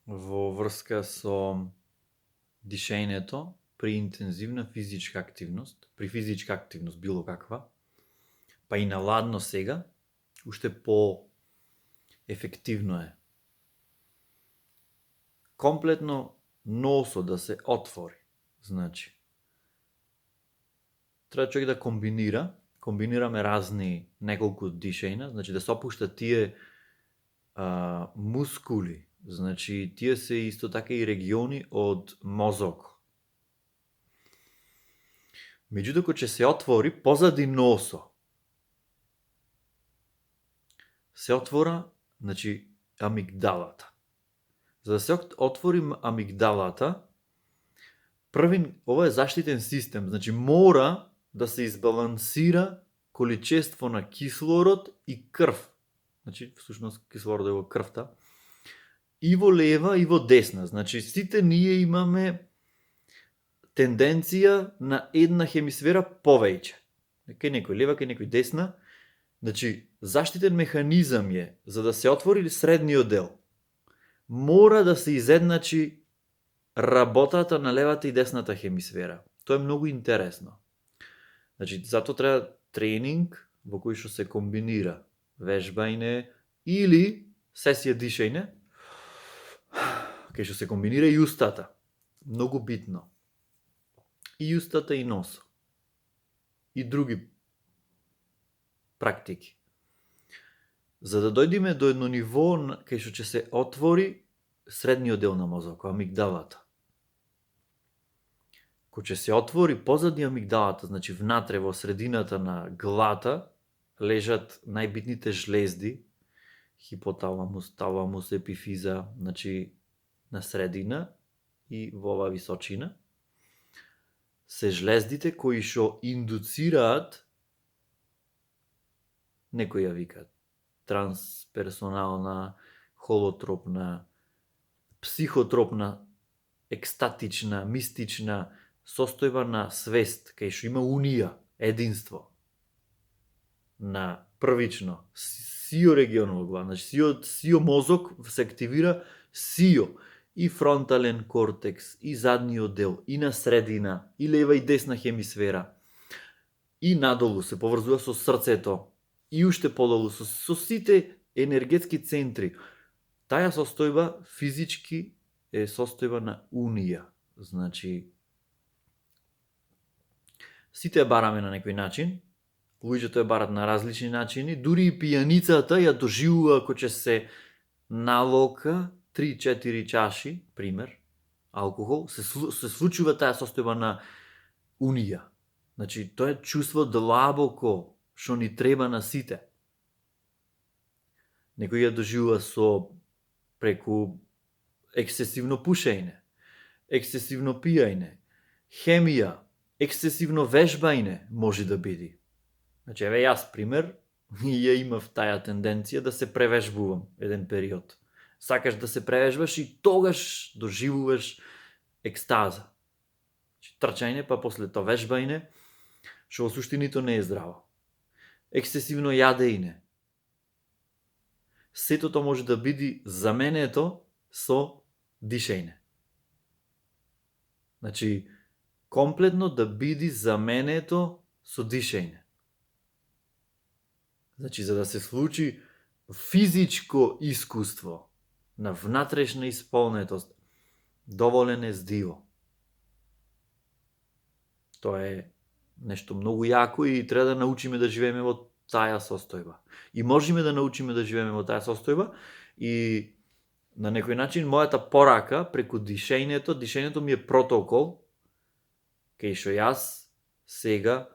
во врска со дишењето при интензивна физичка активност, при физичка активност било каква, па и на ладно сега, уште по-ефективно е. Комплетно носо да се отвори. Значи, треба човек да комбинираме разни неколку дишења, значи да се опушта тие мускули, значи тие се исто така и региони од мозок. Меѓутоа, кога ќе се отвори позади носо, се отвора, значи, амигдалата. За да се отвори амигдалата, ова е заштитен систем, значи мора да се избалансира количество на кислород и крв. Значи, всушност, кислород е во крвта. И во лева, и во десна. Значи, сите ние имаме тенденција на една хемисфера повеќе. Кај некој лева, кај некој десна. Значи, заштитен механизам е, за да се отвори средниот дел, мора да се изедначи работата на левата и десната хемисфера. Тоа е многу интересно. Значи, зато треба тренинг во кој што се комбинира вежбање или сесија дишење, кај што се комбинира и устата. Многу битно. И устата и носо. И други практики. За да дојдеме до едно ниво кај што ќе се отвори средниот дел на мозокот, амигдалата. Кога ќе се отвори позади амигдалата, значи внатре во средината на глата, лежат најбитните жлезди, хипоталамус, таламус, епифиза, значи на средина и во оваа височина, се жлездите кои што индуцираат, некои ја викаат трансперсонална, холотропна, психотропна, екстатична, мистична состојба на свест, кај што има унија, единство на првично сио регион во глава, значи сио мозок се активира сио и фронтален кортекс, и задниот дел, и на средина, и лева и десна хемисфера, и надолу се поврзува со срцето, и уште подолу со сите енергетски центри. Таја состојба физички е состојба на унија. Значи, сите ја бараме на некој начин, луѓето ја барат на различни начини, дури и пијаницата ја доживува кога ќе се налока 3-4 чаши, пример, алкохол, се случува таа состојба на унија. Значи, тоа е чувство длабоко што ни треба на сите. Некој ја доживува преку ексцесивно пушење, ексцесивно пиење, хемија, ексцесивно вежбање може да биде. Значи, еве јас, пример, ја имав таја тенденција да се превежбувам еден период. Сакаш да се превежбаш и тогаш доживуваш екстаза. Значи, трчање, па после тоа вежбање, што во суштинито не е здраво. Ексцесивно јадење. Сето тоа може да биде заменето со дишење. Значи, комплетно да биде заменето со дишење. Значи, за да се случи физичко искуство на внатрешна исполнетост, доволен е здиво. Тоа е нешто многу јако и треба да научиме да живееме во таја состојба. И можеме да научиме да живееме во таја состојба и на некој начин мојата порака преку дишењето ми е протокол кај што јас сега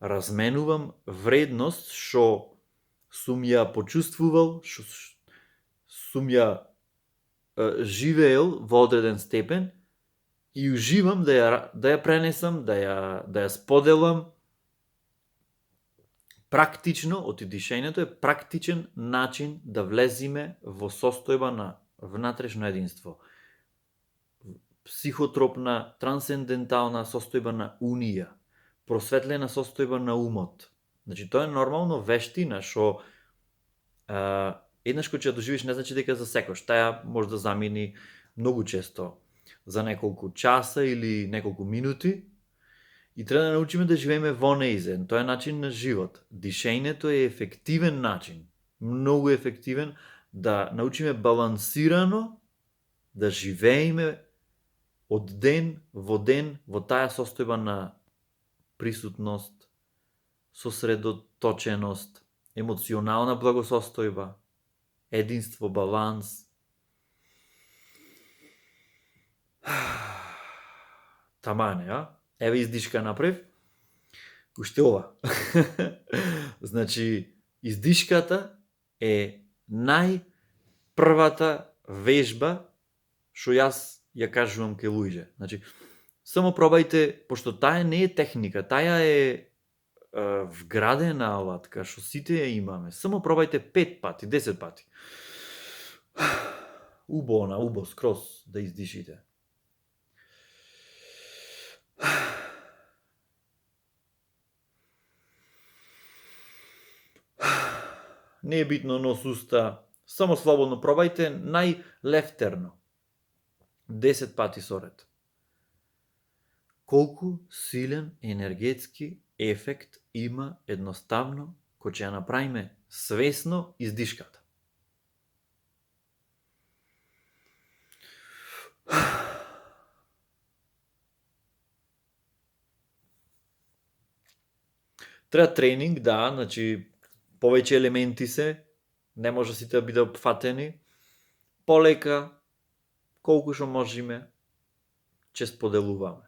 разменувам вредност што сум ја почувствувал, што сум ја живеел во одреден степен и уживам да ја пренесам, да ја споделам практично, оти дишењето е практичен начин да влеземе во состојба на внатрешно единство. Психотропна, трансцендентална состојба на унија, просветлена состојба на умот. Значи, тоа е нормално вештина што еднаш кога ќе ја доживиш не значи дека за секојаш. Таја може да замени многу често за неколку часа или неколку минути, и треба да научиме да живееме во неизен. Тоа е начин на живот. Дишењето е ефективен начин, многу ефективен, да научиме балансирано да живееме од ден во таа состојба на присутност, сосредоточеност, емоционална благосостојба, единство, баланс. Тамане, а? Еве издишка направив. Уште ова. Значи, издишката е најпрвата вежба што јас ја кажувам кај луѓе. Значи, само пробајте, пошто таа не е техника, таа е вградена алатка, што сите ја имаме. Само пробајте 5 пати, 10 пати. Убо, скроз да издишите. Не е битно нос, уста, само слободно пробајте, најлефтерно. 10 пати соред. Колку силен енергетски ефект има едноставно кој ќе ја направиме свесно издишката. Треба тренинг, да, значи повеќе елементи се, не може сите да бидат опфатени. Полека, колку што можеме, ќе споделуваме.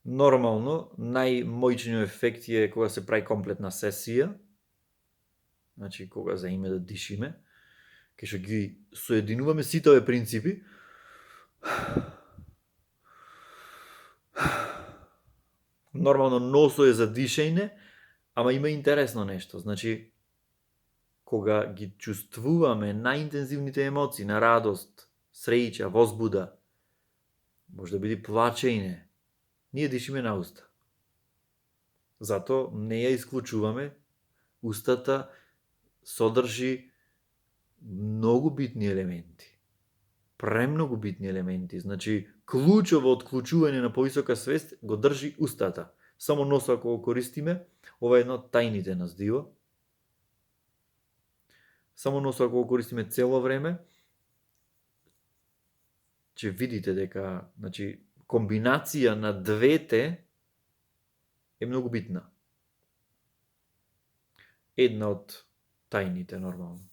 Нормално, најмоćниот ефект е кога се прави комплетна сесија, значи кога заиме да дишиме, кај што ги соединуваме сите овие принципи. Нормално носо е за дишење, ама има интересно нешто. Значи, кога ги чувствуваме најинтензивните емоции на радост, среќа, возбуда, може да биде плачење, ние дишиме на уста. Зато не ја исклучуваме. Устата содржи многу битни елементи. Премногу битни елементи. Значи, клучово отклучување на повисока свест го држи устата. Само носо ако го користиме, ова е едно од тајните нас диво. Само носо ако го користиме цело време, ќе видите дека, значи, комбинација на двете е многу битна. Една од тајните, нормално.